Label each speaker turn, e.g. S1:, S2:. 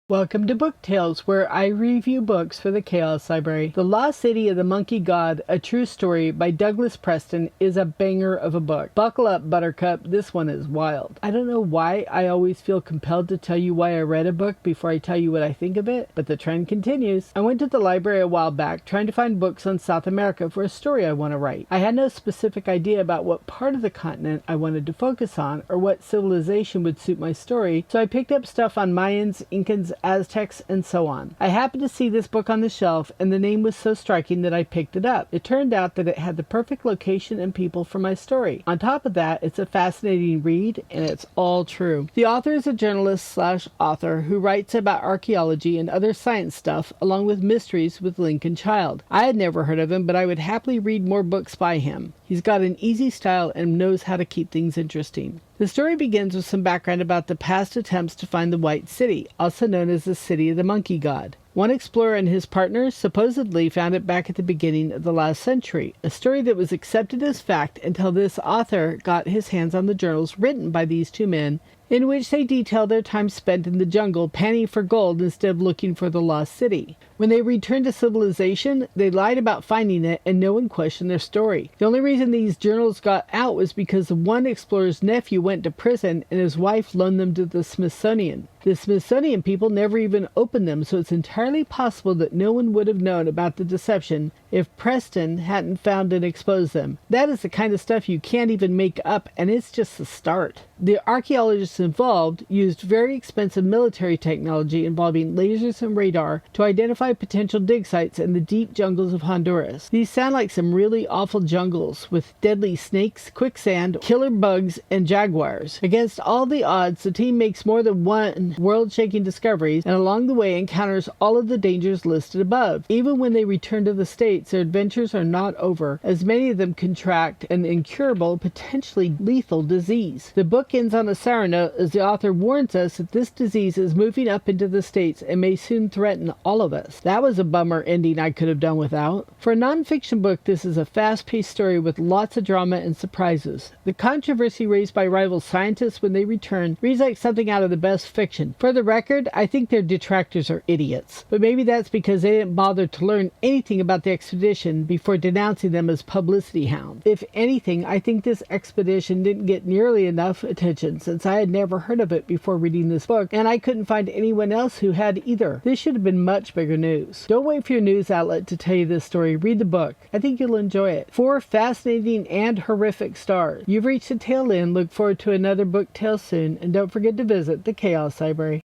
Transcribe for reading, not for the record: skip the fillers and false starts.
S1: Welcome to BookTales, where I review books for the Chaos Library. The Lost City of the Monkey God, A True Story by Douglas Preston is a banger of a book. Buckle up, Buttercup, this one is wild. I don't know why I always feel compelled to tell you why I read a book before I tell you what I think of it, but the trend continues. I went to the library a while back trying to find books on South America for a story I want to write. I had no specific idea about what part of the continent I wanted to focus on or what civilization would suit my story, so I picked up stuff on Mayans, Incans, Aztecs, and so on. I happened to see this book on the shelf, and the name was so striking that I picked it up. It turned out that it had the perfect location and people for my story. On top of that, it's a fascinating read, and it's all true. The author is a journalist/author who writes about archaeology and other science stuff, along with mysteries with Lincoln Child. I had never heard of him, but I would happily read more books by him. He's got an easy style and knows how to keep things interesting. The story begins with some background about the past attempts to find the White City, also known as the City of the Monkey God. One explorer and his partner supposedly found it back at the beginning of the last century, a story that was accepted as fact until this author got his hands on the journals written by these two men, in which they detail their time spent in the jungle panning for gold instead of looking for the lost city. When they returned to civilization, they lied about finding it and no one questioned their story. The only reason these journals got out was because one explorer's nephew went to prison and his wife loaned them to the Smithsonian. The Smithsonian people never even opened them, so it's entirely possible that no one would have known about the deception if Preston hadn't found and exposed them. That is the kind of stuff you can't even make up, and it's just the start. The archaeologists involved used very expensive military technology involving lasers and radar to identify potential dig sites in the deep jungles of Honduras. These sound like some really awful jungles with deadly snakes, quicksand, killer bugs, and jaguars. Against all the odds, the team makes more than one world-shaking discoveries and along the way encounters all of the dangers listed above. Even when they return to the States, their adventures are not over, as many of them contract an incurable, potentially lethal disease. The book ends on a sour note as the author warns us that this disease is moving up into the States and may soon threaten all of us. That was a bummer ending I could have done without. For a nonfiction book, this is a fast-paced story with lots of drama and surprises. The controversy raised by rival scientists when they return reads like something out of the best fiction. For the record, I think their detractors are idiots, but maybe that's because they didn't bother to learn anything about the expedition before denouncing them as publicity hounds. If anything, I think this expedition didn't get nearly enough attention since I had never heard of it before reading this book, and I couldn't find anyone else who had either. This should have been much bigger news. Don't wait for your news outlet to tell you this story. Read the book. I think you'll enjoy it. 4 fascinating and horrific stars. You've reached the tail end. Look forward to another book tale soon, and don't forget to visit the Chaos Library.